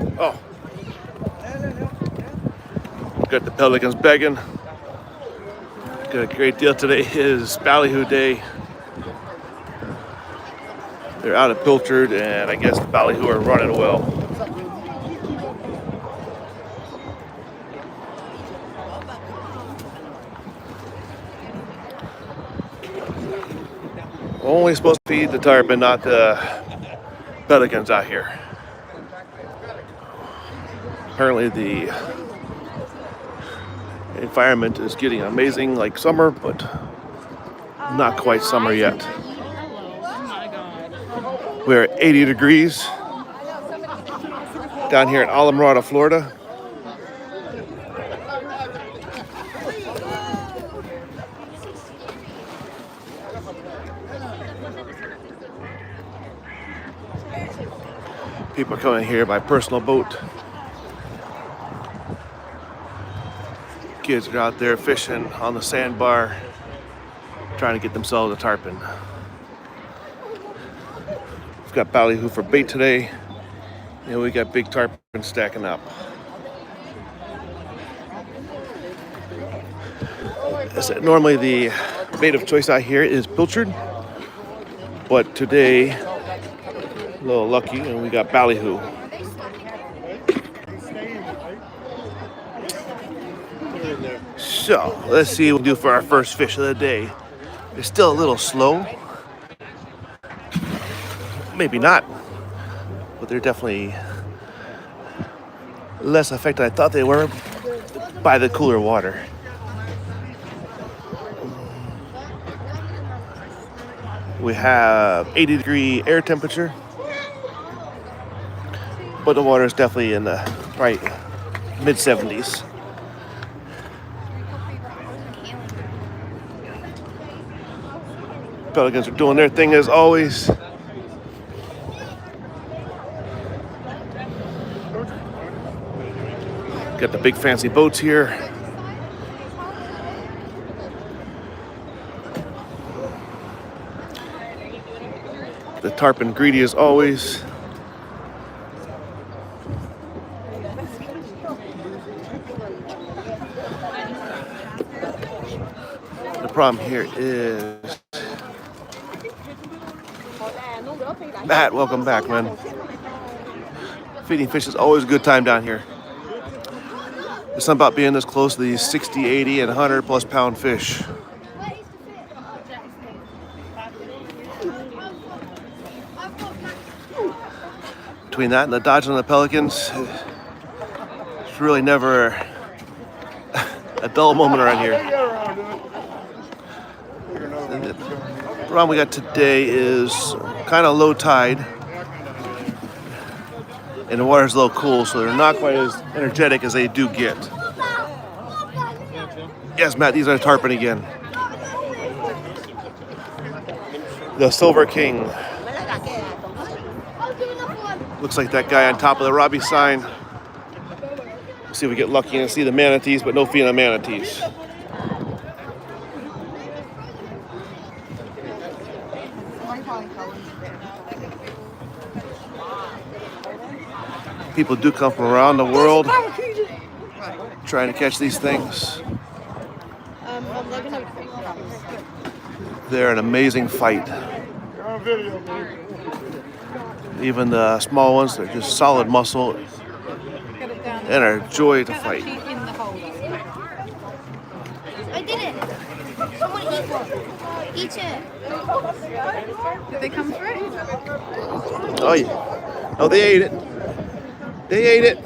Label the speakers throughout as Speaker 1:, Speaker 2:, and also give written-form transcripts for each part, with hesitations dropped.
Speaker 1: Oh, got the pelicans begging. Got a great deal today. Is ballyhoo day. They're out of pilchard, and I guess the ballyhoo are running well. Only supposed to feed the tarpon, not the pelicans out here. Apparently the environment is getting amazing like summer, but not quite summer yet. We're at 80 degrees down here in Alamorada, Florida. People are coming here by personal boat. Kids are out there fishing on the sandbar, trying to get themselves a tarpon. We've got ballyhoo for bait today, and we got big tarpon stacking up. Normally the bait of choice out here is pilchard, but today, a little lucky, and we got ballyhoo. So, let's see what we do for our first fish of the day. They're still a little slow. Maybe not, but they're definitely less affected than I thought they were by the cooler water. We have 80-degree air temperature, but the water is definitely in the right mid-70s. Pelicans are doing their thing as always. Got the big fancy boats here. The tarpon greedy as always. The problem here is Matt, welcome back, man. Feeding fish is always a good time down here. There's something about being this close to these 60, 80, and 100 plus pound fish. Between that and the dodging the pelicans, it's really never a dull moment around here. The problem we got today is kind of low tide, and the water's a little cool, so they're not quite as energetic as they do get. Yes, Matt, these are tarpon again. The Silver King. Looks like that guy on top of the Robbie sign. Let's see if we get lucky and see the manatees, but no feeding on manatees. People do come from around the world trying to catch these things. They're an amazing fight. Even the small ones, they're just solid muscle and are a joy to fight.
Speaker 2: I did it. Someone eat it. Did they come through?
Speaker 1: Oh yeah. Oh, they ate it. They ate it.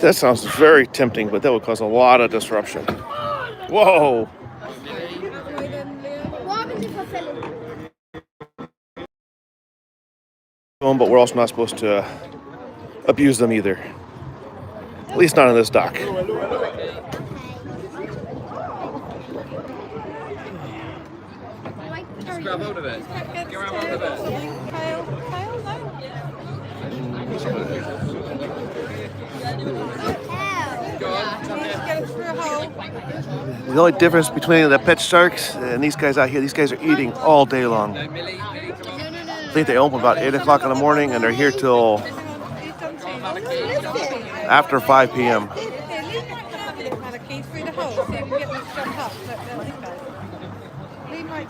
Speaker 1: That sounds very tempting, but that would cause a lot of disruption. Whoa. But we're also not supposed to abuse them either. At least not on this dock.
Speaker 3: Just grab hold of it. Grab hold of it. Go on,
Speaker 2: Get it through a hole.
Speaker 1: The only difference between the pet sharks and these guys out here, these guys are eating all day long.
Speaker 3: No, Millie, Millie, come on.
Speaker 1: I think they open about 8 o'clock in the morning and they're here till after 5 p.m.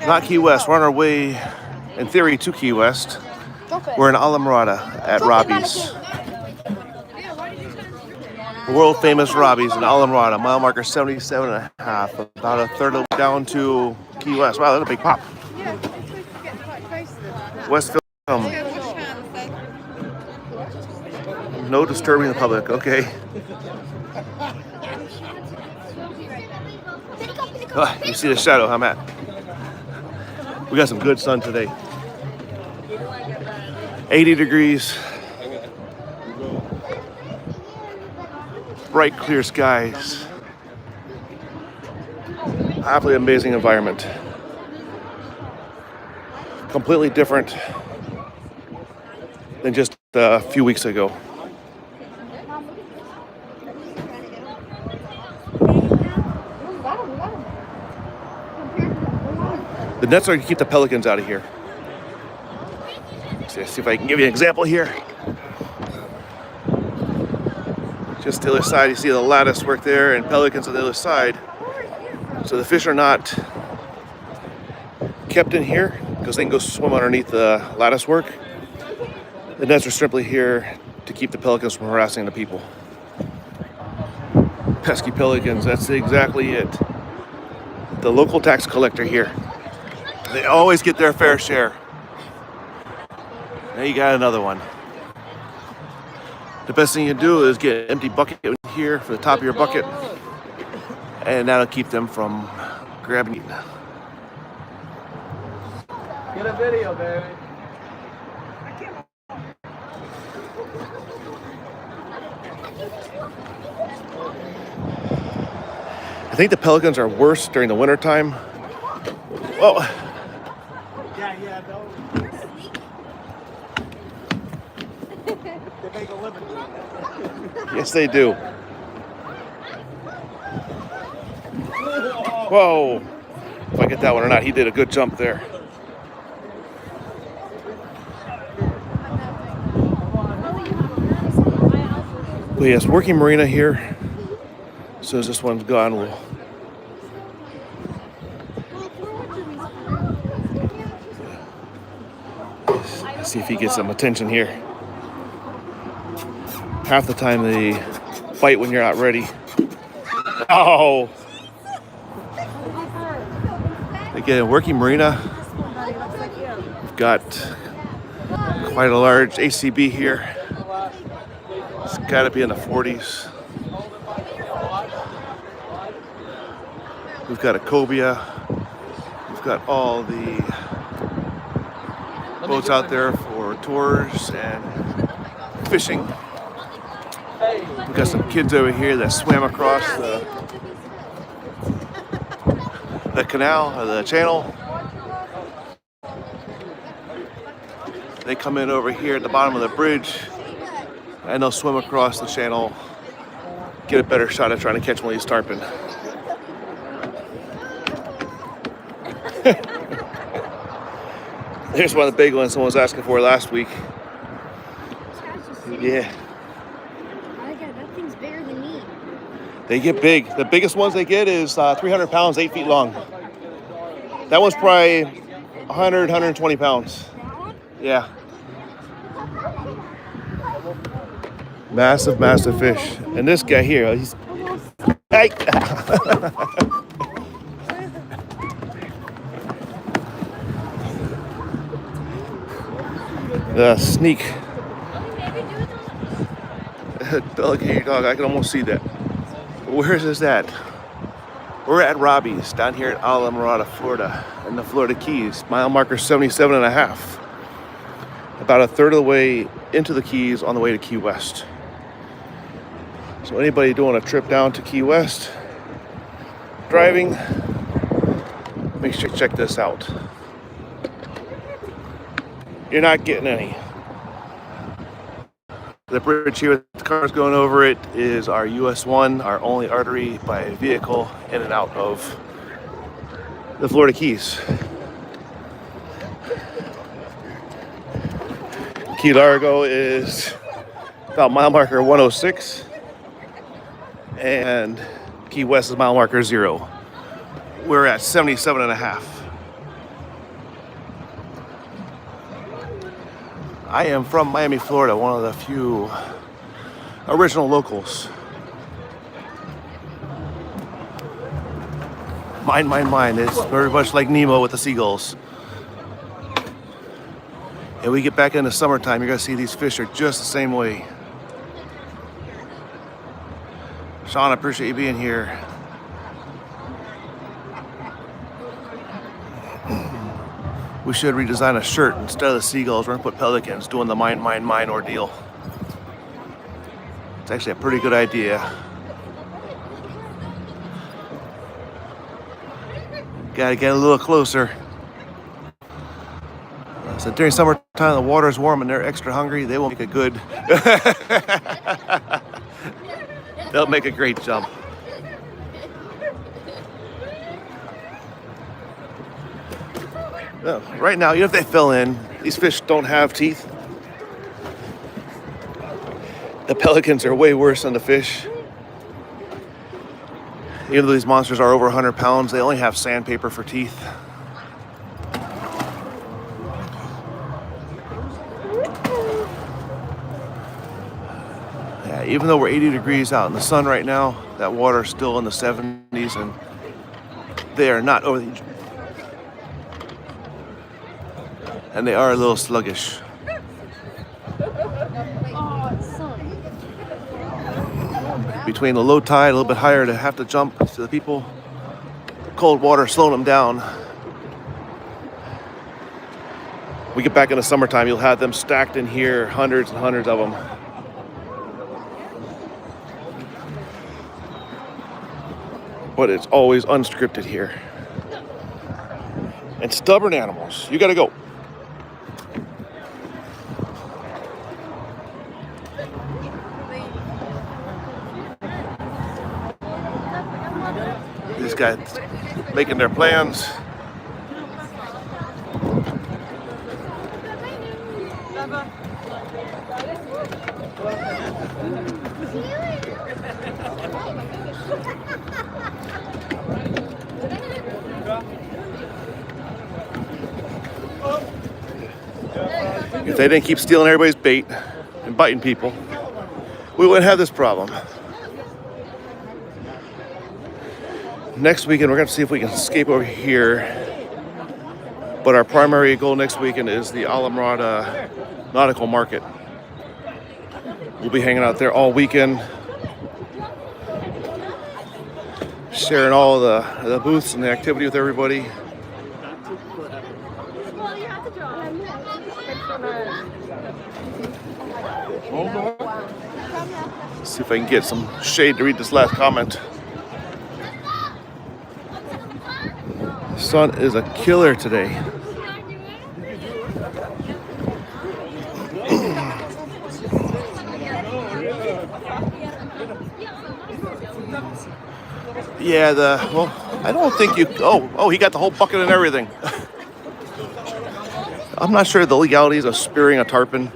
Speaker 1: Not Key West. We're on our way, in theory, to Key West. We're in Alamorada at Robbie's. World famous Robbie's in Alamorada. Mile marker 77.5. About a third of the way down to Key West. Wow, that's a big pop. Westfield. No disturbing the public. Okay. Oh, you see the shadow I'm at. We got some good sun today. 80 degrees. Bright, clear skies. Absolutely amazing environment. Completely different than just a few weeks ago. The nets are to keep the pelicans out of here. See if I can give you an example here. Just to the other side, you see the lattice work there and pelicans on the other side. So the fish are not kept in here because they can go swim underneath the lattice work. The nets are simply here to keep the pelicans from harassing the people. Pesky pelicans, that's exactly it. The local tax collector here. They always get their fair share. Now you got another one. The best thing you do is get an empty bucket here for the top of your bucket, and that'll keep them from grabbing you.
Speaker 3: Get a video, baby.
Speaker 1: I think the pelicans are worse during the wintertime. Oh.
Speaker 4: Yeah, they make a living.
Speaker 1: Yes, they do. Whoa. If I get that one or not, he did a good jump there. But yes, working marina here. As soon as this one's gone, we'll see if he gets some attention here. Half the time they fight when you're not ready. Oh! Again, working marina. We've got quite a large ACB here. It's got to be in the 40s. We've got a cobia. We've got all the boats out there for tours and fishing. We've got some kids over here that swam across the canal or the channel. They come in over here at the bottom of the bridge and they'll swim across the channel, get a better shot at trying to catch one of these tarpon. Here's one of the big ones someone was asking for last week. Yeah.
Speaker 2: That thing's bigger than me.
Speaker 1: They get big. The biggest ones they get is 300 pounds, 8 feet long. That one's probably 100, 120 pounds. Yeah. Massive, massive fish. And this guy here, he's... Hey! The sneak. Delicate dog, I can almost see that. Where is this at? We're at Robbie's down here at Alamorada, Florida, in the Florida Keys. Mile marker 77.5. About a third of the way into the Keys on the way to Key West. So anybody doing a trip down to Key West, driving, make sure you check this out. You're not getting any. The bridge here with the cars going over it is our US 1, our only artery by vehicle in and out of the Florida Keys. Key Largo is about mile marker 106, and Key West is mile marker 0. We're at 77.5. I am from Miami, Florida, one of the few original locals. Mine. It's very much like Nemo with the seagulls. And we get back into summertime, you're gonna see these fish are just the same way. Sean, I appreciate you being here. We should redesign a shirt. Instead of the seagulls, we're gonna put pelicans doing the mine ordeal. It's actually a pretty good idea. Gotta get a little closer. So during summertime, the water's warm and they're extra hungry. They will make a good, they'll make a great jump. Right now, even if they fell in, these fish don't have teeth. The pelicans are way worse than the fish. Even though these monsters are over 100 pounds, they only have sandpaper for teeth. Yeah, even though we're 80 degrees out in the sun right now, that water is still in the 70s, and they are not over the... And they are a little sluggish. Between the low tide, a little bit higher to have to jump to the people, cold water slowing them down. We get back in the summertime, you'll have them stacked in here, hundreds and hundreds of them. But it's always unscripted here. And stubborn animals, you gotta go. These guys making their plans. If they didn't keep stealing everybody's bait and biting people, we wouldn't have this problem. Next weekend, we're going to see if we can escape over here. But our primary goal next weekend is the Alamrada Nautical Market. We'll be hanging out there all weekend, sharing all the booths and the activity with everybody. See if I can get some shade to read this last comment. Sun is a killer today. Yeah, well, I don't think you, he got the whole bucket and everything. I'm not sure the legalities of spearing a tarpon,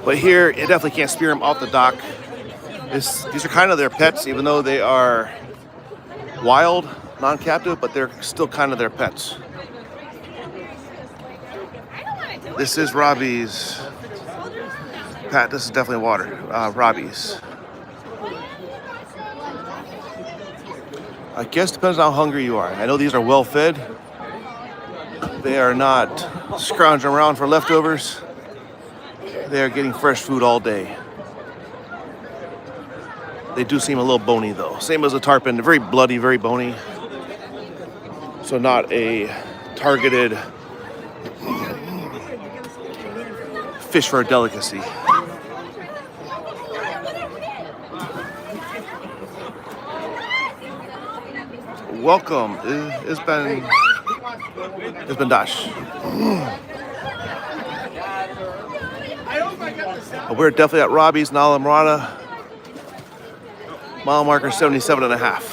Speaker 1: but here, you definitely can't spear them off the dock. These are kind of their pets, even though they are wild, non-captive, but they're still kind of their pets. This is Robbie's. Pat, this is definitely water. Robbie's. I guess depends on how hungry you are. I know these are well fed. They are not scrounging around for leftovers. They are getting fresh food all day. They do seem a little bony though. Same as a tarpon, they're very bloody, very bony. So not a targeted fish for a delicacy. Welcome, it's been Dash.
Speaker 4: I hope I got the
Speaker 1: But we're definitely at Robbie's in Alamorada. Mile marker 77.5.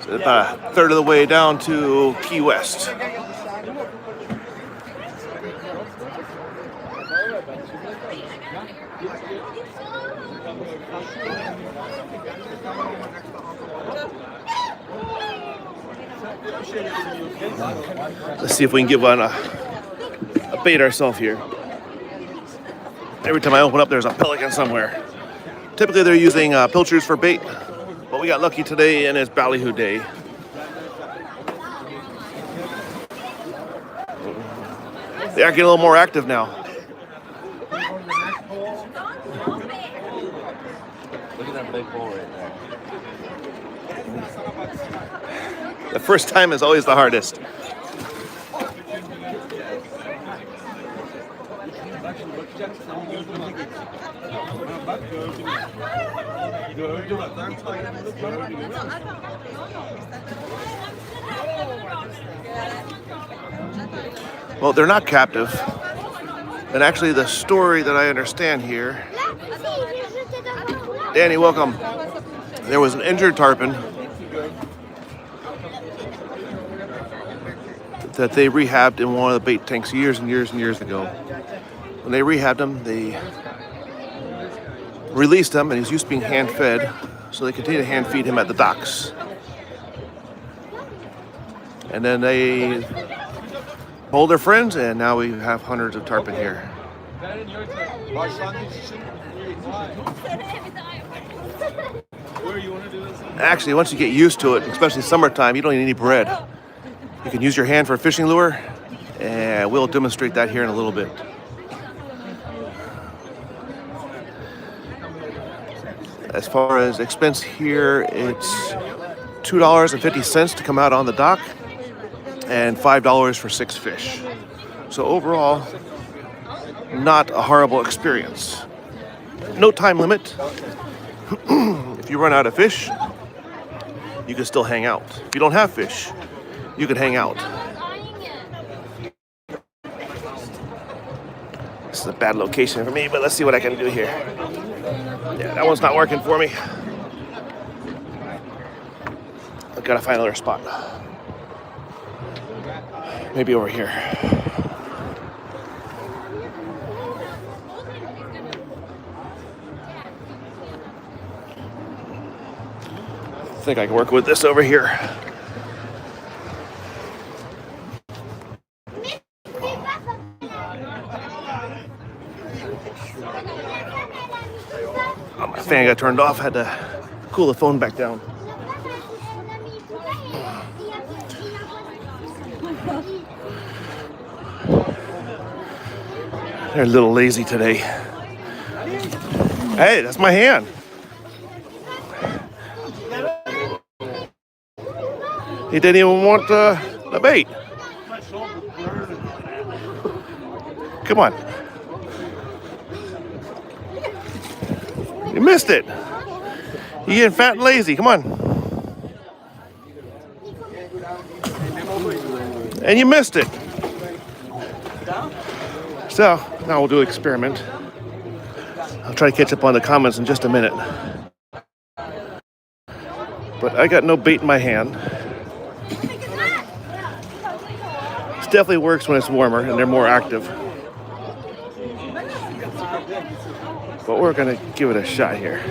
Speaker 1: So about a third of the way down to Key West. Let's see if we can give on a bait ourselves here. Every time I open up, there's a pelican somewhere. Typically, they're using pilchers for bait, but we got lucky today and it's ballyhoo day. They are getting a little more active now.
Speaker 3: Look at that big bull right there.
Speaker 1: The first time is always the hardest. Well, they're not captive. And actually the story that I understand here, Danny, welcome. There was an injured tarpon that they rehabbed in one of the bait tanks years and years and years ago. When they rehabbed him, they released him, and he's used to being hand-fed, so they continue to hand-feed him at the docks. And then they told their friends, and now we have hundreds of tarpon here. Actually, once you get used to it, especially summertime, you don't need any bread. You can use your hand for a fishing lure, and we'll demonstrate that here in a little bit. As far as expense here, it's $2.50 to come out on the dock and $5 for 6 fish. So overall, not a horrible experience. No time limit. If you run out of fish, you can still hang out. If you don't have fish, you can hang out. This is a bad location for me, but let's see what I can do here. Yeah, that one's not working for me. I've got to find another spot. Maybe over here. I think I can work with this over here. Oh, my fan got turned off. Had to cool the phone back down. They're a little lazy today. Hey, that's my hand. He didn't even want the bait. Come on. You missed it. You getting fat and lazy. Come on. And you missed it. So, now we'll do an experiment. I'll try to catch up on the comments in just a minute. But I got no bait in my hand. This definitely works when it's warmer and they're more active. But we're gonna give it a shot here.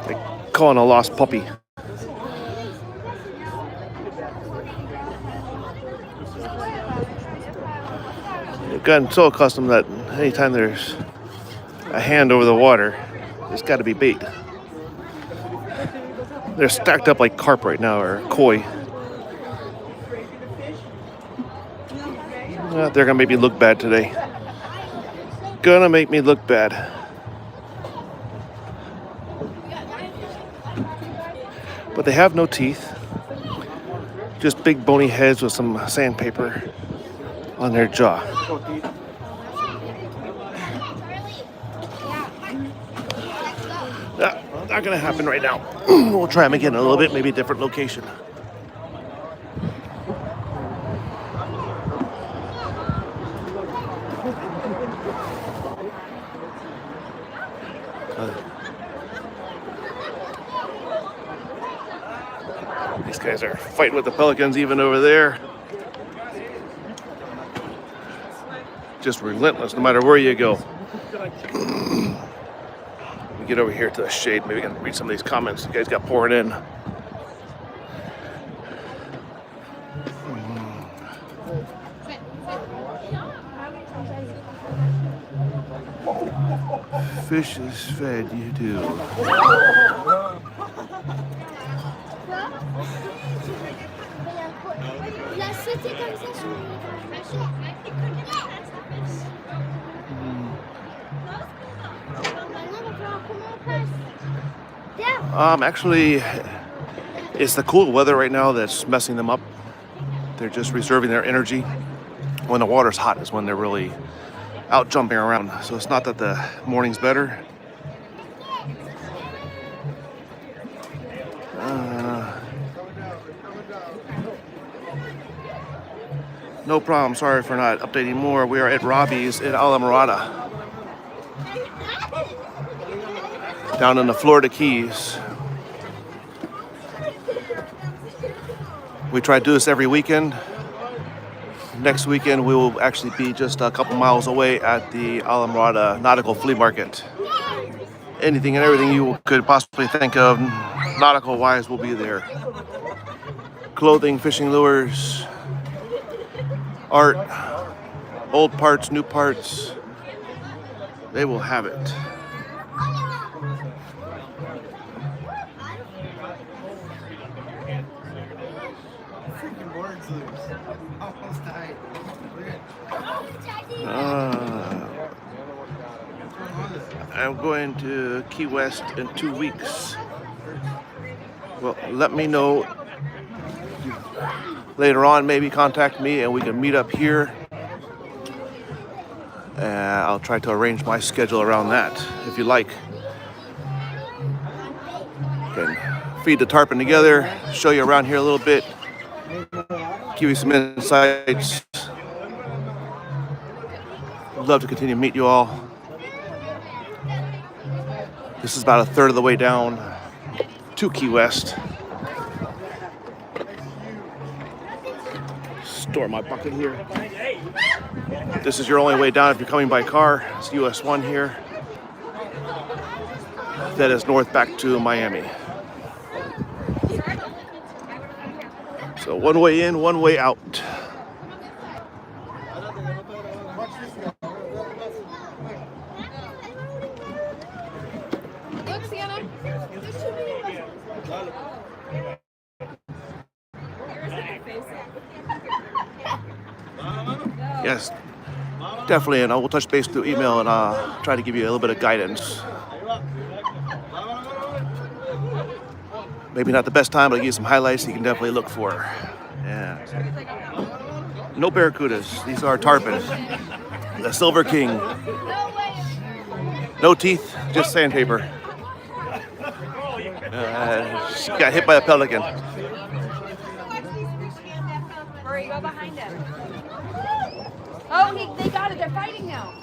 Speaker 1: Like calling a lost puppy. I've gotten so accustomed that anytime there's a hand over the water, there's got to be bait. They're stacked up like carp right now, or koi. They're gonna make me look bad today. Gonna make me look bad. But they have no teeth. Just big bony heads with some sandpaper on their jaw. Not gonna happen right now. We'll try them again in a little bit, maybe a different location. These guys are fighting with the pelicans even over there. Just relentless no matter where you go. We get over here to the shade. Maybe we can read some of these comments you guys got pouring in. Fish is fed, you do.
Speaker 2: La sauter comme ça sur
Speaker 1: Actually, it's the cool weather right now that's messing them up. They're just reserving their energy. When the water's hot is when they're really out jumping around. So it's not that the morning's better. No problem. Sorry for not updating more. We are at Robbie's in Alamorada, down in the Florida Keys. We try to do this every weekend. Next weekend we will actually be just a couple miles away at the Alamorada Nautical Flea Market. Anything and everything you could possibly think of nautical wise will be there. Clothing, fishing lures, art, old parts, new parts, they will have it.
Speaker 4: Freaking board's loose. Almost died.
Speaker 1: I'm going to Key West in 2 weeks. Well, let me know later on. Maybe contact me and we can meet up here. I'll try to arrange my schedule around that if you like. Can feed the tarpon together, show you around here a little bit, give you some insights. I'd love to continue to meet you all. This is about a third of the way down to Key West. Store my bucket here. This is your only way down if you're coming by car. It's US 1 here. That is north back to Miami. So one way in, one way out.
Speaker 2: Look, Sienna. There's too many of us.
Speaker 1: Yes, definitely, and I will touch base through email and try to give you a little bit of guidance. Maybe not the best time, but I'll give you some highlights you can definitely look for. Yeah. No barracudas. These are tarpon. The Silver King. No teeth, just sandpaper. She got hit by a pelican.
Speaker 2: Hurry, go behind him. Oh, they got it. They're fighting now.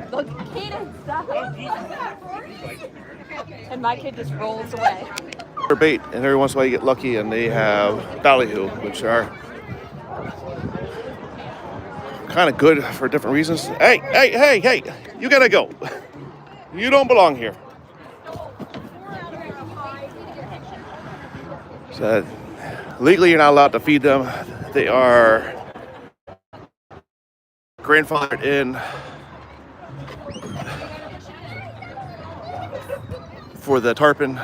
Speaker 2: Look, Kaden, stop. And my kid just rolls away.
Speaker 1: For bait, and every once in a while you get lucky and they have ballyhoo, which are kind of good for different reasons. Hey, you gotta go. You don't belong here. So legally you're not allowed to feed them. They are grandfathered in for the tarpon,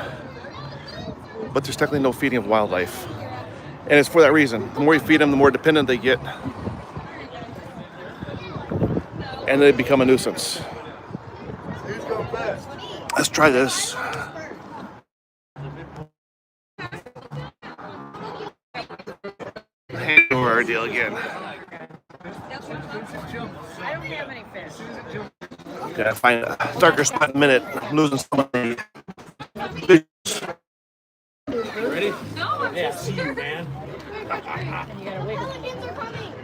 Speaker 1: but there's technically no feeding of wildlife. And it's for that reason. The more you feed them, the more dependent they get. And they become a nuisance. Let's try this. Hand over our deal again.
Speaker 2: I don't have any fish.
Speaker 1: Gotta find a darker spot in a minute. I'm losing some of the
Speaker 3: Ready? Yeah, see you, man.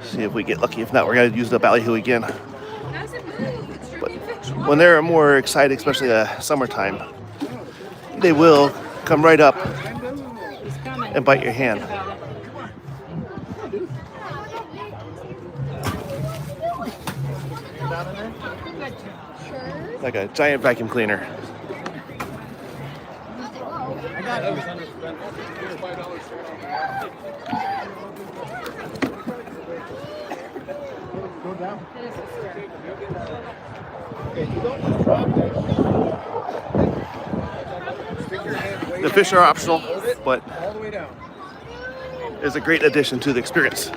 Speaker 1: See if we get lucky. If not, we're gonna use the ballyhoo again. But when they're more excited, especially summertime, they will come right up and bite your hand. Like a giant vacuum cleaner. The fish are optional, but it's a great addition to the experience.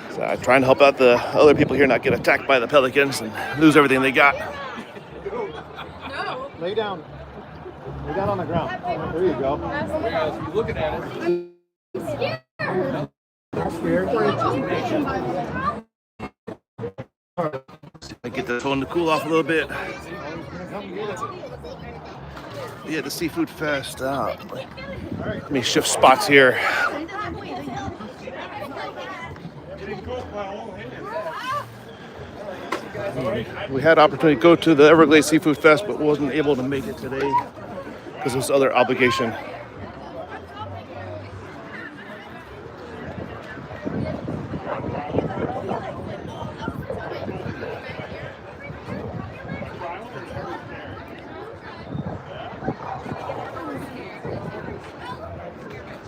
Speaker 1: So I'm trying to help out the other people here not get attacked by the pelicans and lose everything they got.
Speaker 4: Lay down. Lay down on the ground. There you go.
Speaker 3: Looking at it.
Speaker 1: I get the phone to cool off a little bit. Yeah, the Seafood Fest. Let me shift spots here. We had opportunity to go to the Everglades Seafood Fest, but wasn't able to make it today because of this other obligation.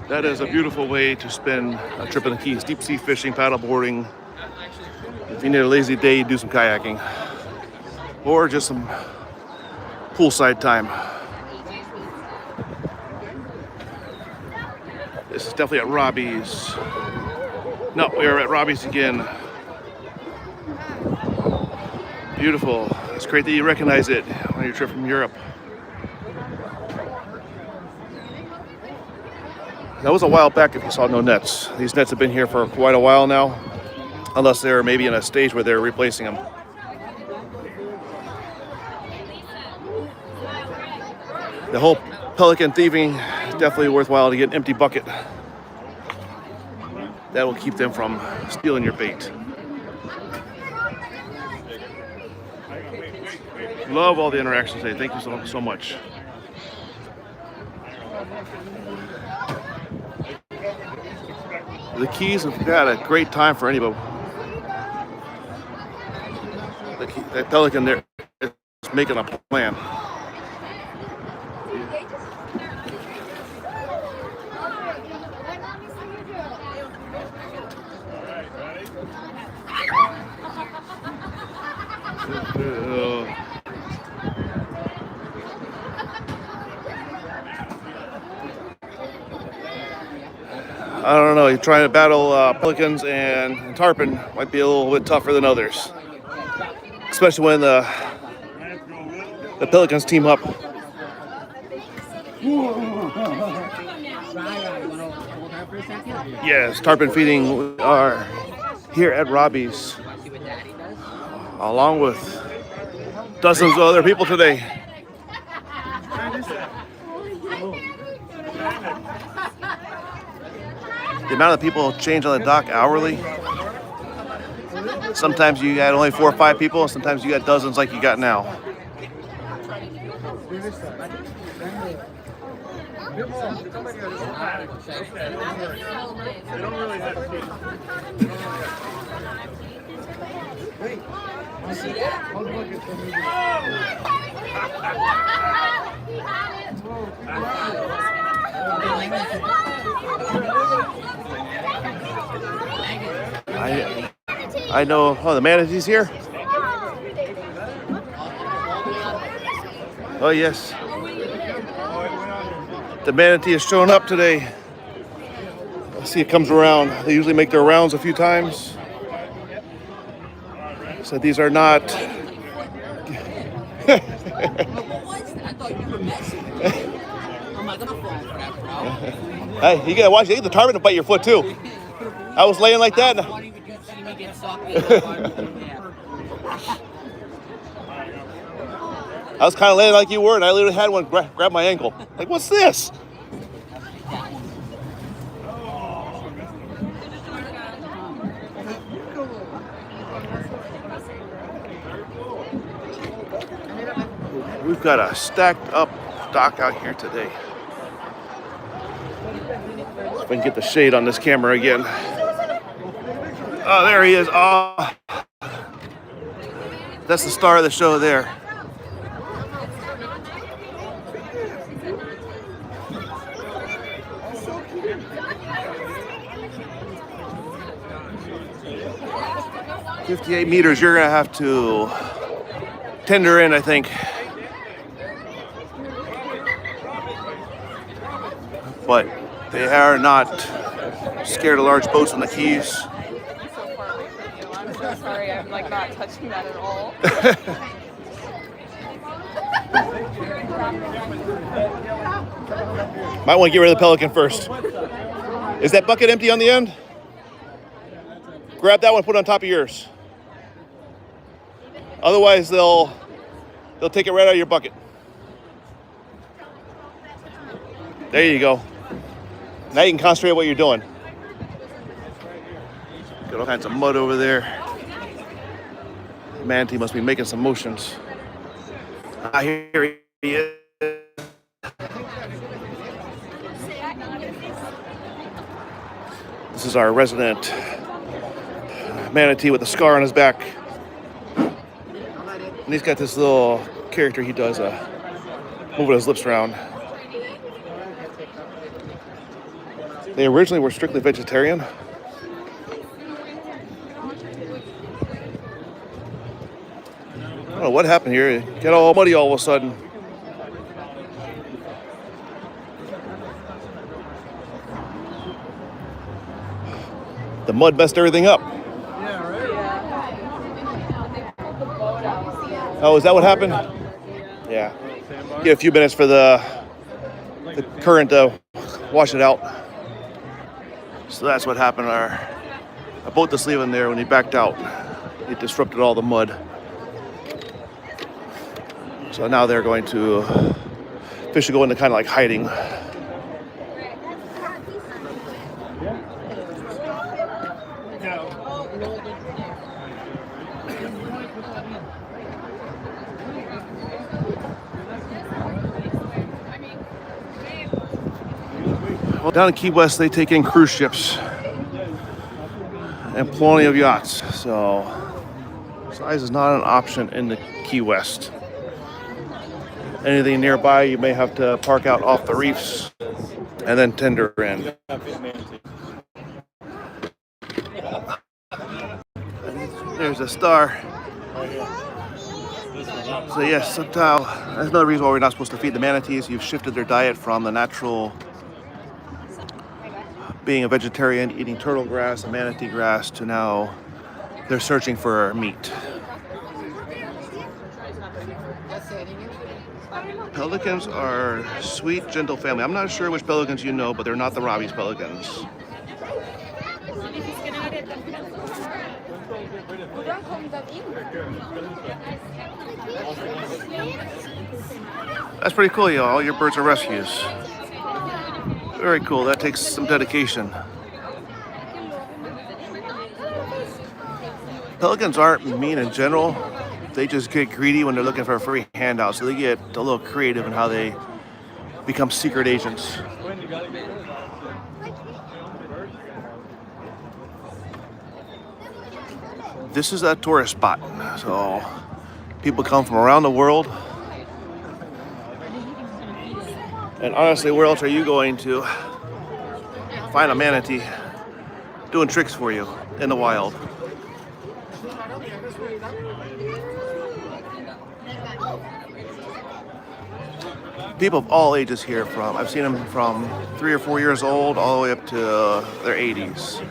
Speaker 1: That is a beautiful way to spend a trip in the Keys. Deep sea fishing, paddle boarding. If you need a lazy day, do some kayaking. Or just some poolside time. This is definitely at Robbie's. No, we are at Robbie's again. Beautiful. It's great that you recognize it on your trip from Europe. That was a while back if you saw no nets. These nets have been here for quite a while now, unless they're maybe in a stage where they're replacing them. The whole pelican thieving is definitely worthwhile to get an empty bucket. That will keep them from stealing your bait. Love all the interactions today. Thank you so much. The Keys have got a great time for anybody. That pelican there is making a plan. I don't know, you're trying to battle pelicans and tarpon might be a little bit tougher than others. Especially when the pelicans team up. Yes, tarpon feeding are here at Robbie's, along with dozens of other people today. The amount of people change on the dock hourly. Sometimes you got only 4 or 5 people, and sometimes you got dozens like you got now. I know. Oh, the manatee's here? Oh, yes. The manatee is showing up today. Let's see, it comes around. They usually make their rounds a few times. So these are not. Hey, you gotta watch. You get the tarpon to bite your foot too. I was laying like that. I was kind of laying like you were, and I literally had one grab my ankle. Like, what's this? We've got a stacked up dock out here today. If I can get the shade on this camera again. Oh, there he is. Oh, that's the star of the show there. "58 meters, you're gonna have to tender in, I think. But they are not scared of large boats on the Keys.
Speaker 5: So far away from you. I'm so sorry. I'm like not touching that at all.
Speaker 1: Might want to get rid of the Pelican first. Is that bucket empty on the end? Grab that one, put it on top of yours. Otherwise, they'll take it right out of your bucket. There you go. Now you can concentrate on what you're doing. Got all kinds of mud over there. Manatee must be making some motions. Here he is. This is our resident manatee with a scar on his back. And he's got this little character he does, moving his lips around. They originally were strictly vegetarian. I don't know what happened here. It got all muddy all of a sudden. The mud messed everything up. Oh, is that what happened? Yeah. Get a few minutes for the current to wash it out. So that's what happened. Our boat that's leaving there, when he backed out, it disrupted all the mud. So now they're going to, fish will go into kind of like hiding. Well, down in Key West, they take in cruise ships and plenty of yachts. So size is not an option in the Key West. Anything nearby, you may have to park out off the reefs and then tender in. There's a star. So yes, sometime, that's another reason why we're not supposed to feed the manatees. You've shifted their diet from the natural being a vegetarian, eating turtle grass and manatee grass, to now they're searching for meat. Pelicans are sweet, gentle family. I'm not sure which pelicans you know, but they're not the Robbie's pelicans. That's pretty cool, y'all. All your birds are rescues. Very cool. That takes some dedication. Pelicans aren't mean in general. They just get greedy when they're looking for a free handout. So they get a little creative in how they become secret agents. This is a tourist spot. So people come from around the world. And honestly, where else are you going to find a manatee doing tricks for you in the wild? People of all ages here I've seen them from 3 or 4 years old all the way up to their 80s.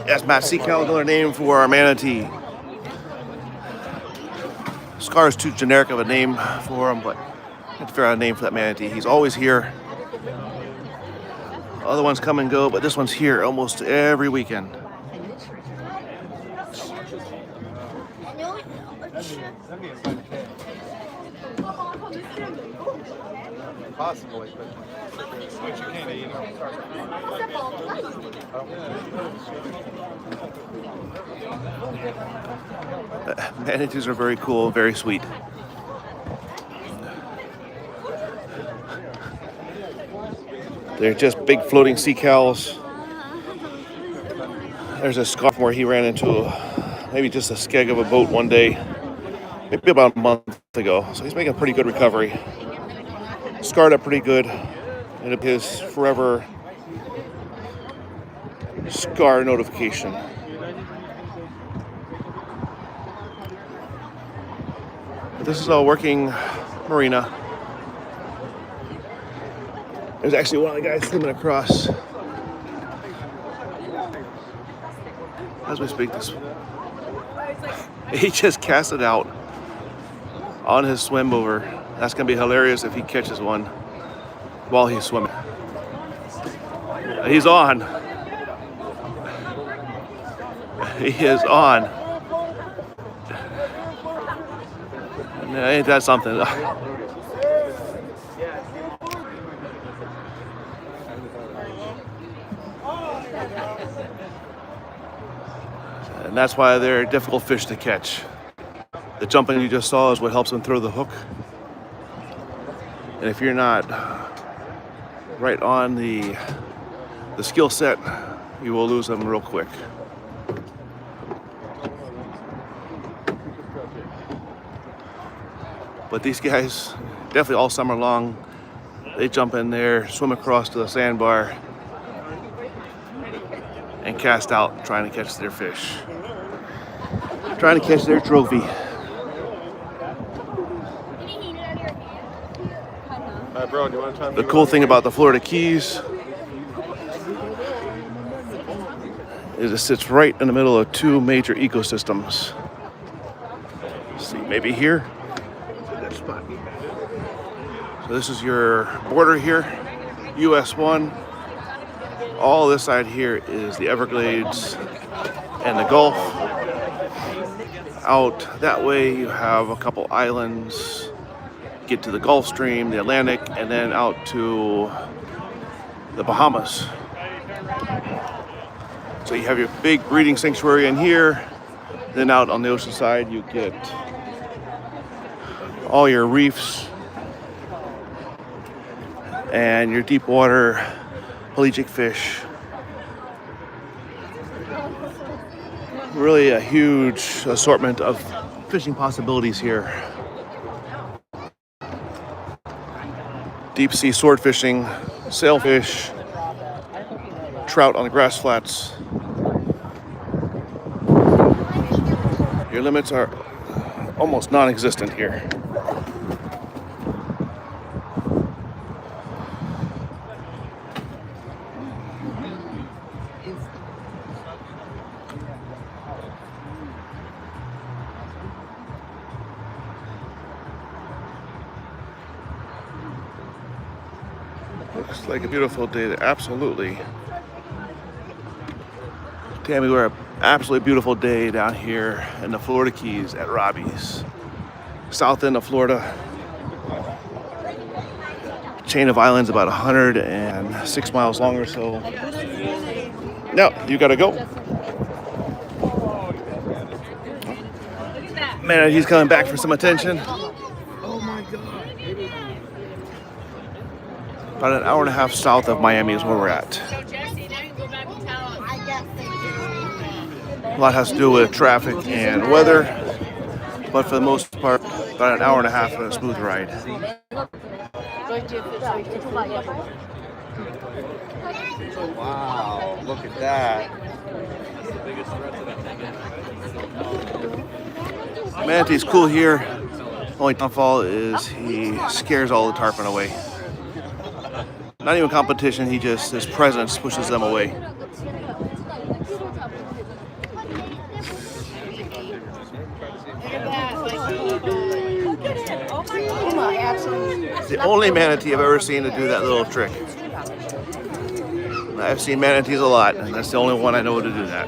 Speaker 1: Yes, Matt, sea cow, another name for our manatee. Scar is too generic of a name for him, but I have to figure out a name for that manatee. He's always here. Other ones come and go, but this one's here almost every weekend.
Speaker 4: Possibly, but you can't eat
Speaker 1: Manatees are very cool, very sweet. They're just big floating sea cows. There's a scarf where he ran into maybe just a skeg of a boat one day, maybe about a month ago. So he's making a pretty good recovery. Scarred up pretty good. And his forever scar notification. This is a working marina. There's actually one of the guys swimming across as we speak. This he just cast it out on his swim over. That's gonna be hilarious if he catches one while he's swimming. He's on. He is on. Ain't that something? And that's why they're difficult fish to catch. The jumping you just saw is what helps them throw the hook. And if you're not right on the skill set, you will lose them real quick. But these guys, definitely all summer long, they jump in there, swim across to the sandbar, and cast out trying to catch their fish. Trying to catch their trophy.
Speaker 4: bro, do you want to try
Speaker 1: The cool thing about the Florida Keys is it sits right in the middle of two major ecosystems. Let's see, maybe here. That spot. So this is your border here, US 1. All this side here is the Everglades and the Gulf. Out that way you have a couple islands, get to the Gulf Stream, the Atlantic, and then out to the Bahamas. So you have your big breeding sanctuary in here. Then out on the ocean side you get all your reefs and your deep water pelagic fish. Really a huge assortment of fishing possibilities here. Deep sea sword fishing, sailfish, trout on the grass flats. Your limits are almost non-existent here. Looks like a beautiful day. Absolutely. Tammy, we're an absolutely beautiful day down here in the Florida Keys at Robbie's. South end of Florida. Chain of islands about 106 miles long or so. Now, you gotta go. Man, he's coming back for some attention. Oh my God. About an hour and a half south of Miami is where we're at. A lot has to do with traffic and weather, but for the most part, about an hour and a half of a smooth ride.
Speaker 4: Wow, look at that.
Speaker 1: Manatee's cool here. Only downfall is he scares all the tarpon away. Not even competition, his presence pushes them away. It's the only manatee I've ever seen to do that little trick. I've seen manatees a lot, and that's the only one I know to do that.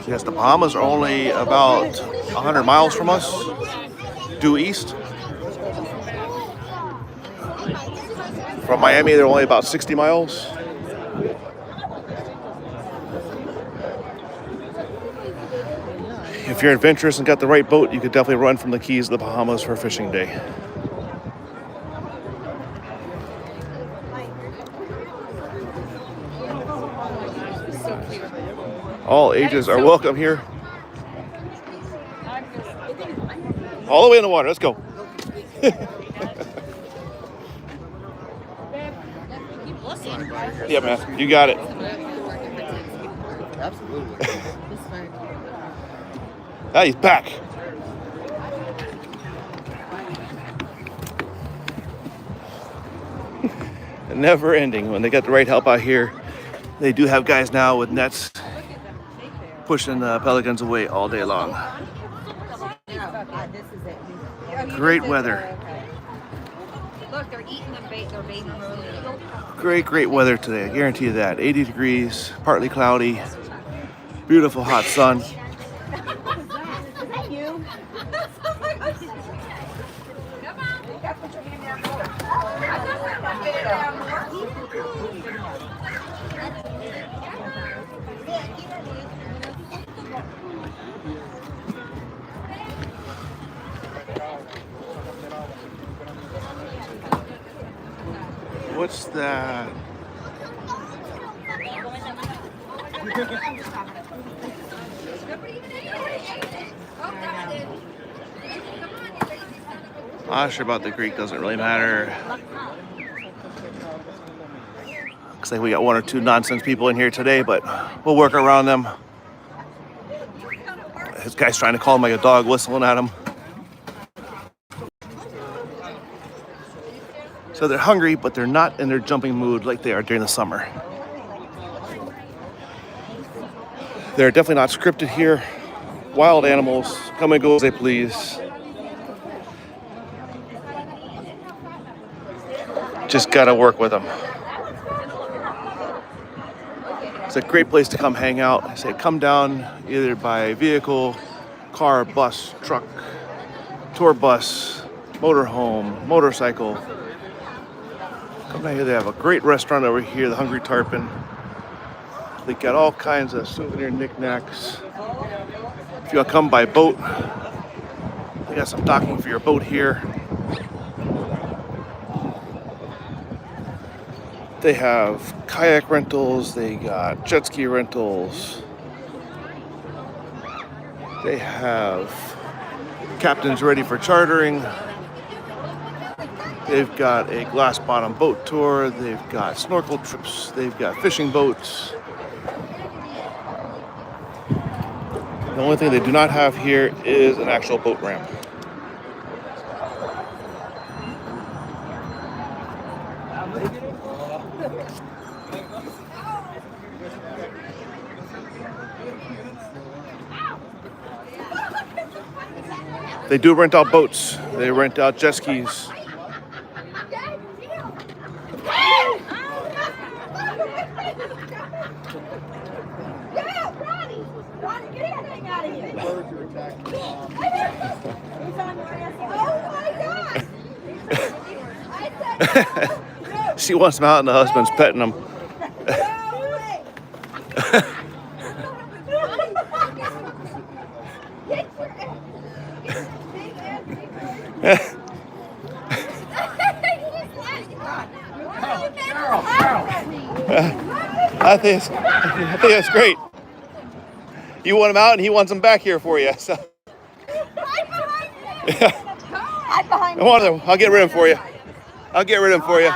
Speaker 1: Yes, the Bahamas are only about 100 miles from us, due east. From Miami, they're only about 60 miles. If you're adventurous and got the right boat, you could definitely run from the Keys to the Bahamas for a fishing day. All ages are welcome here. All the way in the water. Let's go. Yeah, man. You got it.
Speaker 4: Absolutely.
Speaker 1: Ah, he's back. Never ending. When they got the right help out here, they do have guys now with nets pushing the pelicans away all day long. Great weather.
Speaker 2: Look, they're eating the bait. They're baiting them.
Speaker 1: Great weather today. I guarantee you that. 80 degrees, partly cloudy, beautiful hot sun. What's that? Not sure about the Greek, doesn't really matter. Looks like we got one or two nonsense people in here today, but we'll work around them. This guy's trying to call him like a dog, whistling at him. So they're hungry, but they're not in their jumping mood like they are during the summer. They're definitely not scripted here. Wild animals, come and go as they please. Just gotta work with them. It's a great place to come hang out. I say come down either by vehicle, car, bus, truck, tour bus, motorhome, motorcycle. Come down here, they have a great restaurant over here, the Hungry Tarpon. They got all kinds of souvenir knickknacks. If you'll come by boat, they got some docking for your boat here. They have kayak rentals, they got jet ski rentals. They have captains ready for chartering. They've got a glass bottom boat tour. They've got snorkel trips. They've got fishing boats. The only thing they do not have here is an actual boat ramp. They do rent out boats. They rent out jet skis. She wants him out and the husband's petting him. I think that's great. You want him out and he wants him back here for you. So. I'll get rid of him for you. I'll get rid of him for you.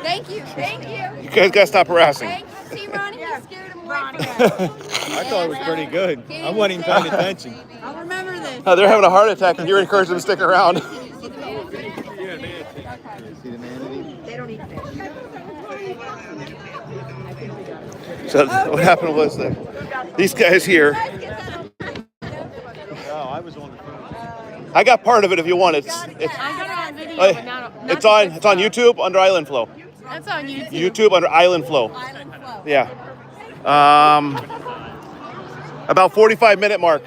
Speaker 2: Thank you. Thank you.
Speaker 1: You guys gotta stop harassing.
Speaker 2: See, Ronnie, you scared him away from us.
Speaker 4: I thought it was pretty good. I wasn't even paying attention.
Speaker 2: I'll remember this.
Speaker 1: They're having a heart attack and you're encouraging them to stick around.
Speaker 4: See the manatee?
Speaker 2: They don't eat fish.
Speaker 1: So what happened was that these guys here,
Speaker 4: No, I was on the phone.
Speaker 1: I got part of it if you want. It's
Speaker 5: I got it on video,
Speaker 1: uh,
Speaker 5: but not
Speaker 1: it's on YouTube under Island Flow.
Speaker 5: That's on YouTube.
Speaker 1: YouTube under Island Flow.
Speaker 2: Island Flow.
Speaker 1: Yeah. About 45-minute mark.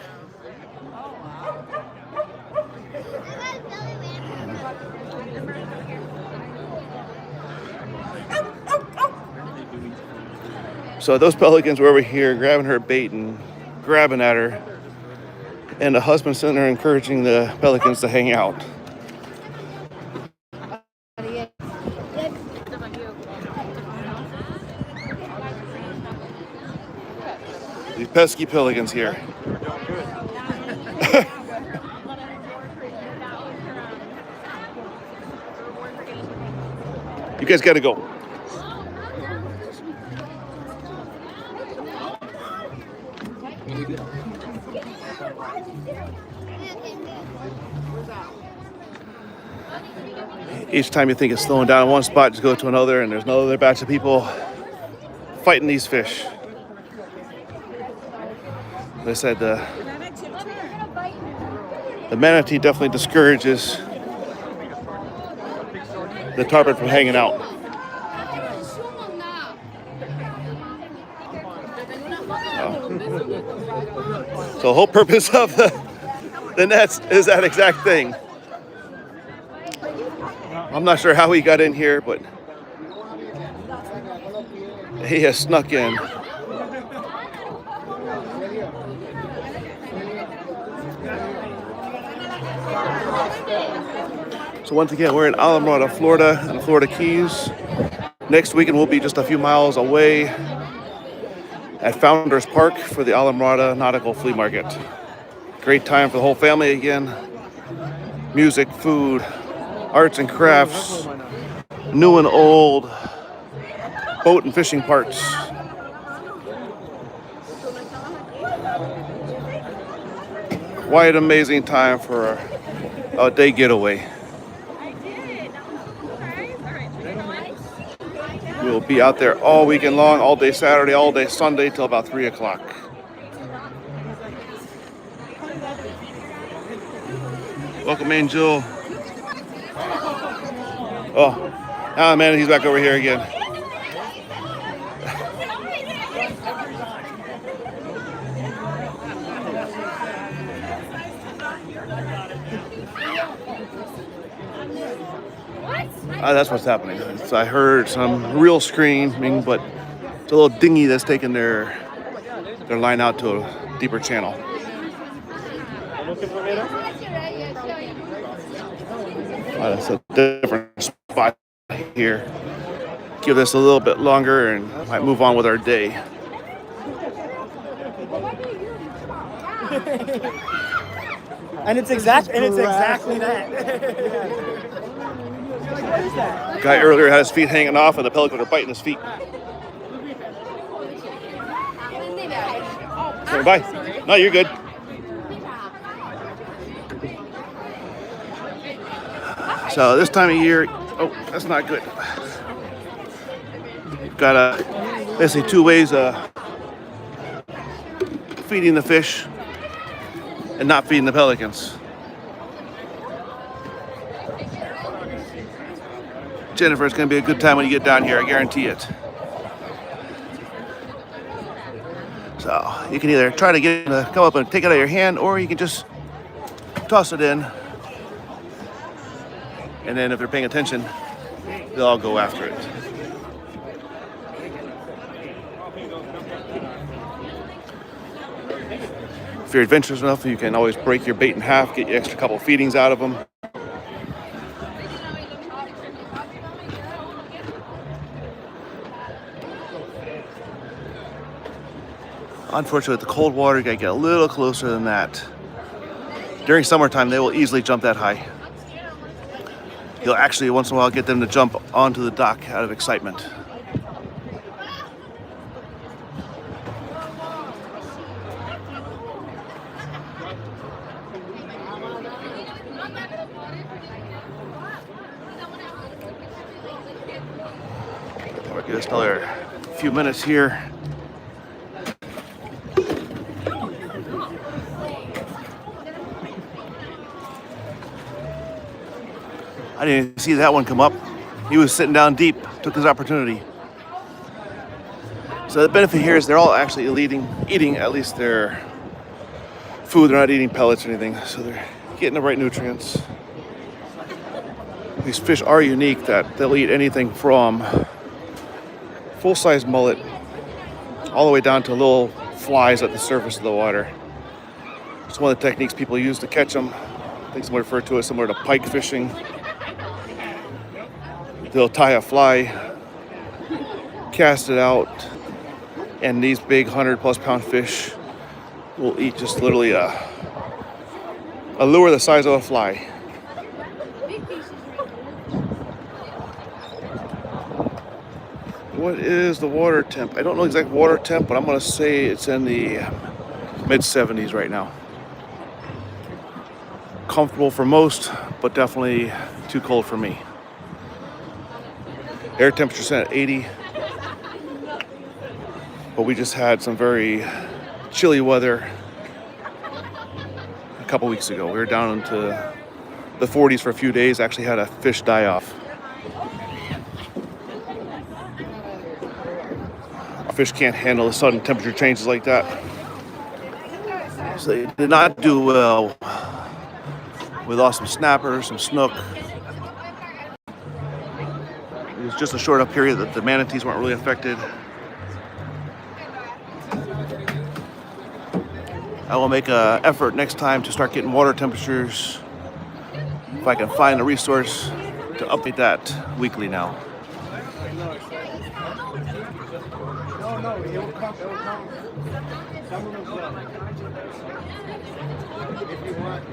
Speaker 1: So those pelicans were over here grabbing her bait and grabbing at her. And the husband sitting there encouraging the pelicans to hang out. These pesky pelicans here. You guys gotta go. Each time you think it's slowing down in one spot, just go to another, and there's another batch of people fighting these fish. They said the manatee definitely discourages the tarpon from hanging out. So the whole purpose of the nets is that exact thing. I'm not sure how he got in here, but he has snuck in. So once again, we're in Alamrada, Florida, and the Florida Keys. Next weekend, we'll be just a few miles away at Founders Park for the Alamrada Nautical Flea Market. Great time for the whole family again. Music, food, arts and crafts, new and old, boat and fishing parts. Quite an amazing time for a day getaway. We'll be out there all weekend long, all day Saturday, all day Sunday, till about 3 o'clock. Welcome, Angel. Oh, man, he's back over here again. That's what's happening. So I heard some real screaming, but it's a little dinghy that's taking their line out to a deeper channel. That's a different spot here. Give this a little bit longer and might move on with our day.
Speaker 6: And it's exactly that.
Speaker 1: Guy earlier had his feet hanging off and the pelicans are biting his feet. Say bye. No, you're good. So this time of year, oh, that's not good. You've got basically two ways of feeding the fish and not feeding the pelicans. Jennifer, it's going to be a good time when you get down here, I guarantee it. So you can either try to get it to come up and take it out of your hand, or you can just toss it in. And then if they're paying attention, they'll all go after it. If you're adventurous enough, you can always break your bait in half, get your extra couple feedings out of them. Unfortunately, with the cold water, you gotta get a little closer than that. During summertime, they will easily jump that high. You'll actually, once in a while, get them to jump onto the dock out of excitement. We'll give us another few minutes here. I didn't even see that one come up. He was sitting down deep, took his opportunity. So the benefit here is they're all actually eating at least their food. They're not eating pellets or anything, so they're getting the right nutrients. These fish are unique that they'll eat anything from full-size mullet all the way down to little flies at the surface of the water. It's one of the techniques people use to catch them. I think some refer to it similar to pike fishing. They'll tie a fly, cast it out, and these big 100+ pound fish will eat just literally a lure the size of a fly. What is the water temp? I don't know exact water temp, but I'm gonna say it's in the mid-70s right now. Comfortable for most, but definitely too cold for me. Air temperature set at 80. But we just had some very chilly weather a couple weeks ago. We were down into the 40s for a few days. Actually had a fish die off. Fish can't handle the sudden temperature changes like that. So they did not do well. We lost some snapper, some snook. It was just a short enough period that the manatees weren't really affected. I will make an effort next time to start getting water temperatures. If I can find a resource to update that weekly now.
Speaker 4: No, it will come. Some of them if you want.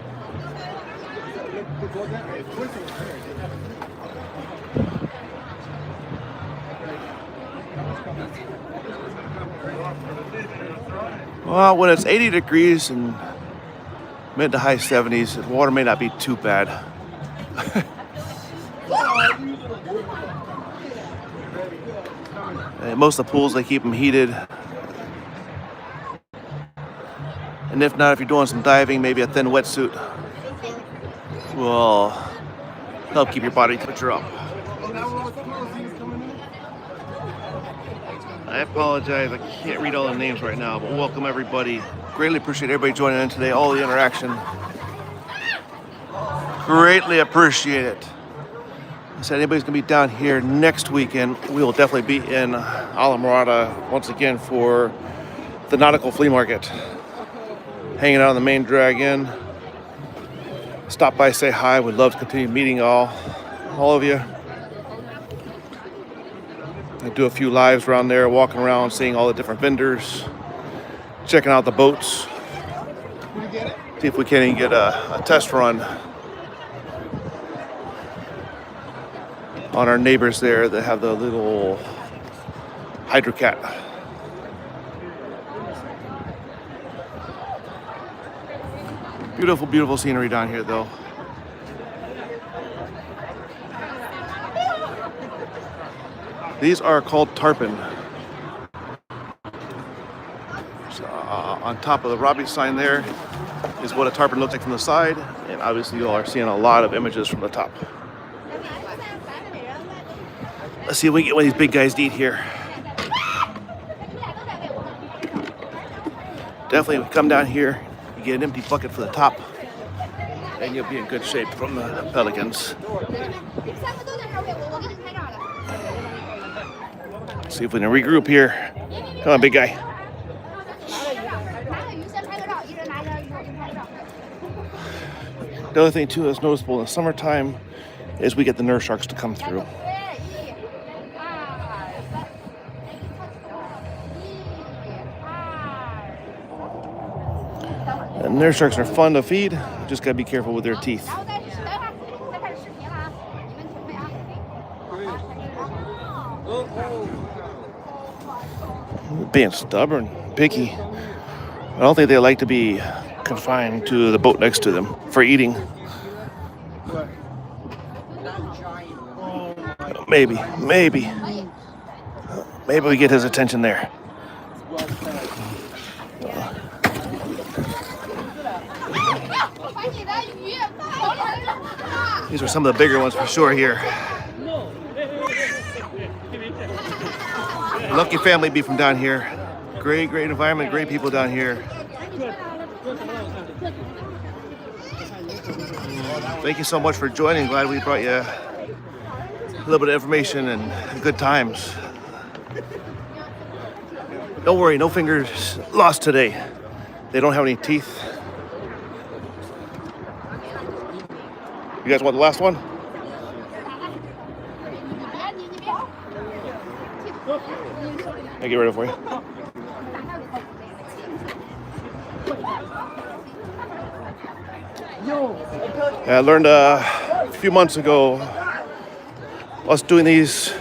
Speaker 1: Well, when it's 80 degrees and mid to high 70s, the water may not be too bad. And most of the pools, they keep them heated. And if not, if you're doing some diving, maybe a thin wetsuit will help keep your body temperature up. I apologize, I can't read all the names right now, but welcome everybody. Greatly appreciate everybody joining in today, all the interaction. Greatly appreciate it. I said anybody's gonna be down here next weekend, we will definitely be in Alamorada once again for the Nautical Flea Market. Hanging out on the main drag in. Stop by, say hi. Would love to continue meeting all of you. I do a few lives around there, walking around, seeing all the different vendors, checking out the boats. See if we can even get a test run on our neighbors there that have the little hydrocat. Beautiful, beautiful scenery down here though. These are called tarpon. So, on top of the Robbie sign there is what a tarpon looks like from the side, and obviously you all are seeing a lot of images from the top. Let's see if we can get one of these big guys to eat here. Definitely come down here, you get an empty bucket for the top, and you'll be in good shape from the pelicans. See if we can regroup here. Come on, big guy. The other thing too that's noticeable in the summertime is we get the nurse sharks to come through. And nurse sharks are fun to feed, just gotta be careful with their teeth. Being stubborn, picky. I don't think they like to be confined to the boat next to them for eating. Maybe we get his attention there. These are some of the bigger ones for sure here. Lucky family be from down here. Great environment, great people down here. Thank you so much for joining. Glad we brought you a little bit of information and good times. Don't worry, no fingers lost today. They don't have any teeth. You guys want the last one? I'll get rid of it for you. Yeah, I learned a few months ago, us doing these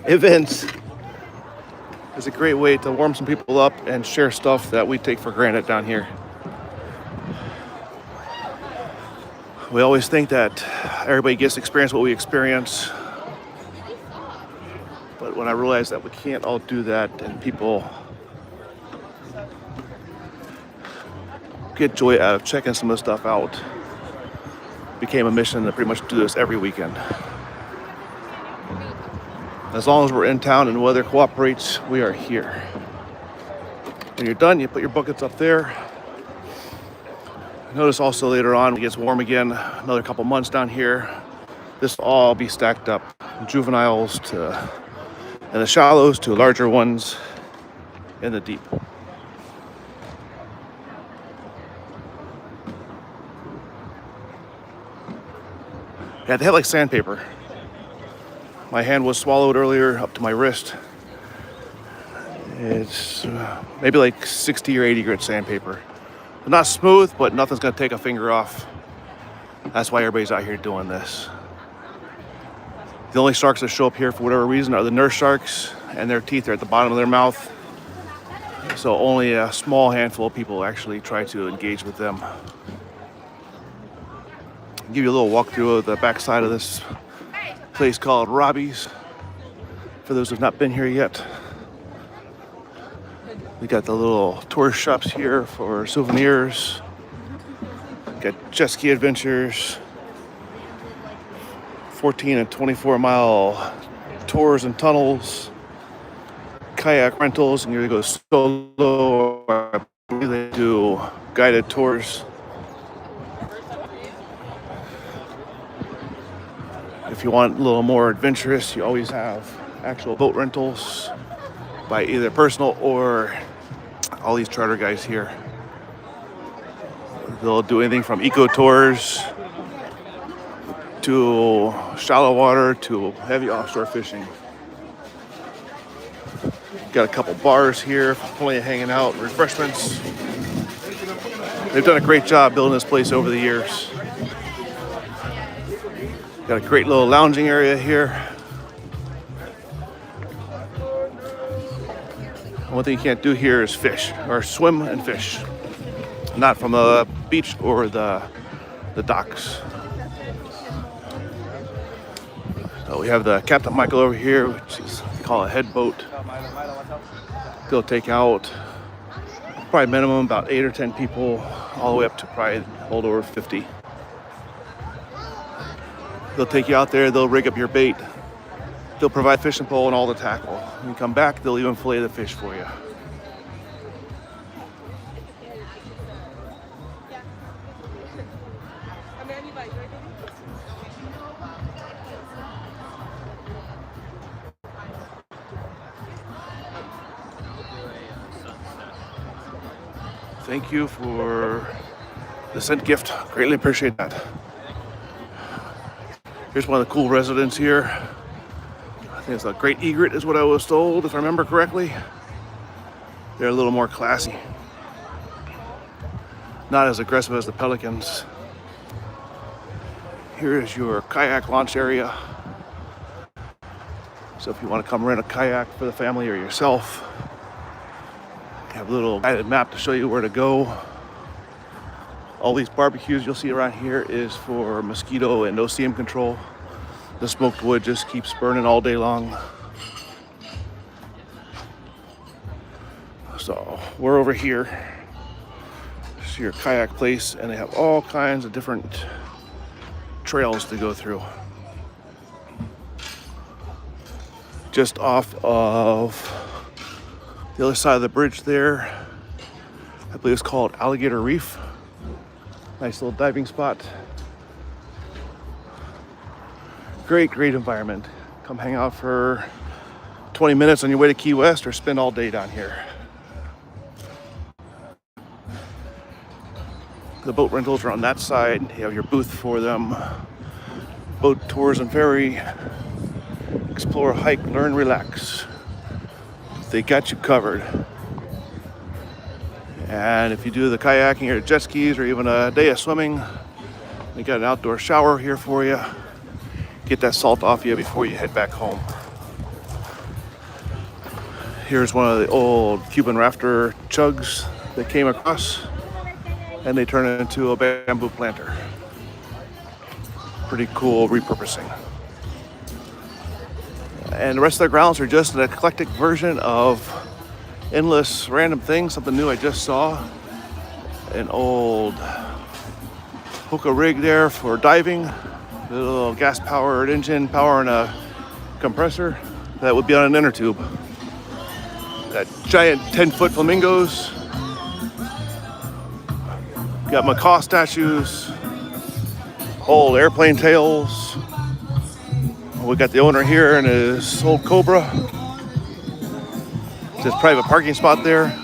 Speaker 1: events is a great way to warm some people up and share stuff that we take for granted down here. We always think that everybody gets to experience what we experience. But when I realized that we can't all do that and people get joy out of checking some of the stuff out, it became a mission to pretty much do this every weekend. As long as we're in town and the weather cooperates, we are here. When you're done, you put your buckets up there. Notice also later on, when it gets warm again, another couple months down here, this will all be stacked up. Juveniles to, and the shallows to larger ones in the deep. Yeah, they have like sandpaper. My hand was swallowed earlier up to my wrist. It's maybe like 60 or 80 grit sandpaper. Not smooth, but nothing's gonna take a finger off. That's why everybody's out here doing this. The only sharks that show up here for whatever reason are the nurse sharks, and their teeth are at the bottom of their mouth. So only a small handful of people actually try to engage with them. I'll give you a little walkthrough of the backside of this place called Robbie's, for those who have not been here yet. We got the little tourist shops here for souvenirs. Got jet ski adventures, 14 and 24 mile tours and tunnels, kayak rentals, and you go solo or they do guided tours. If you want a little more adventurous, you always have actual boat rentals by either personal or all these charter guys here. They'll do anything from eco tours to shallow water to heavy offshore fishing. Got a couple bars here, plenty of hanging out, refreshments. They've done a great job building this place over the years. Got a great little lounging area here. One thing you can't do here is fish, or swim and fish. Not from the beach or the docks. So we have the Captain Michael over here, which is they call a head boat. They'll take out probably minimum about 8 or 10 people, all the way up to probably hold over 50. They'll take you out there, they'll rig up your bait. They'll provide fishing pole and all the tackle. When you come back, they'll even fillet the fish for you. Thank you for the sent gift. Greatly appreciate that. Here's one of the cool residents here. I think it's a great egret is what I was told, if I remember correctly. They're a little more classy. Not as aggressive as the pelicans. Here is your kayak launch area. So if you want to come rent a kayak for the family or yourself, you have a little guided map to show you where to go. All these barbecues you'll see around here is for mosquito and OCM control. The smoked wood just keeps burning all day long. So we're over here. to your kayak place, and they have all kinds of different trails to go through. Just off of the other side of the bridge there, I believe it's called Alligator Reef. Nice little diving spot. Great environment. Come hang out for 20 minutes on your way to Key West or spend all day down here. The boat rentals are on that side. You have your booth for them. Boat tours and ferry. Explore, hike, learn, relax. They got you covered. And if you do the kayaking or jet skis or even a day of swimming, they got an outdoor shower here for you. Get that salt off you before you head back home. Here's one of the old Cuban rafter chugs that came across, and they turn it into a bamboo planter. Pretty cool repurposing. And the rest of the grounds are just an eclectic version of endless random things. Something new I just saw. An old hookah rig there for diving. A little gas-powered engine powering a compressor that would be on an inner tube. Got giant 10-foot flamingos. Got macaw statues. Old airplane tails. We got the owner here and his old Cobra. This private parking spot there.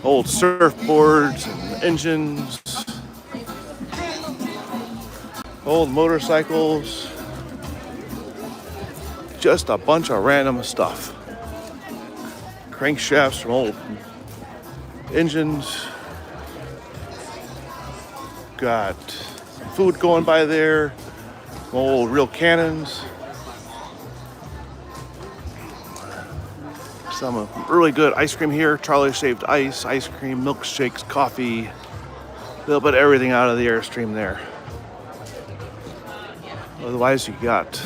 Speaker 1: Old surfboards and engines. Old motorcycles. Just a bunch of random stuff. Crankshafts from old engines. Got some food going by there. Old real cannons. Some really good ice cream here. Charlie shaved ice cream, milkshakes, coffee. A little bit of everything out of the Airstream there. Otherwise, you got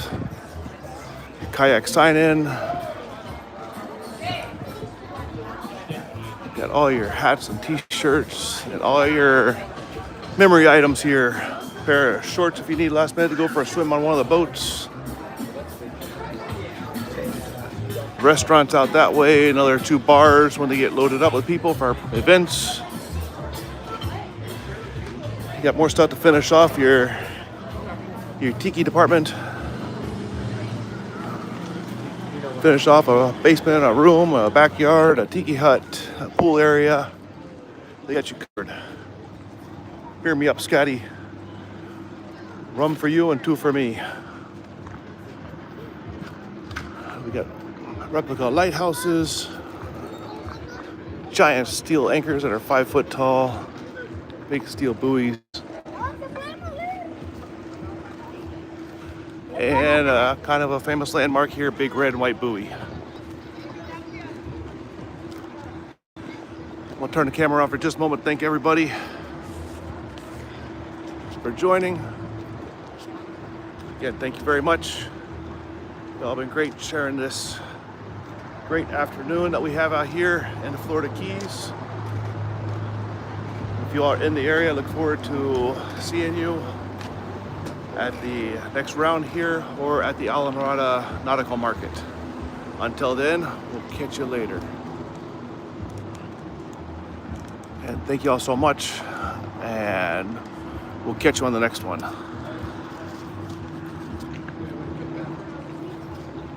Speaker 1: your kayak sign-in. Got all your hats and t-shirts and all your memory items here. A pair of shorts if you need last minute to go for a swim on one of the boats. Restaurants out that way, another 2 bars when they get loaded up with people for events. You got more stuff to finish off your tiki department. Finish off a basement, a room, a backyard, a tiki hut, a pool area. They got you covered. Hear me up, Scotty. Rum for you and 2 for me. We got replica lighthouses, giant steel anchors that are 5 foot tall, big steel buoys, and kind of a famous landmark here, big red and white buoy. I'll turn the camera off for just a moment. Thank everybody for joining. Again, thank you very much. Y'all been great sharing this great afternoon that we have out here in the Florida Keys. If you are in the area, I look forward to seeing you at the next round here or at the Alamorada Nautical Market. Until then, we'll catch you later. And thank you all so much, and we'll catch you on the next one.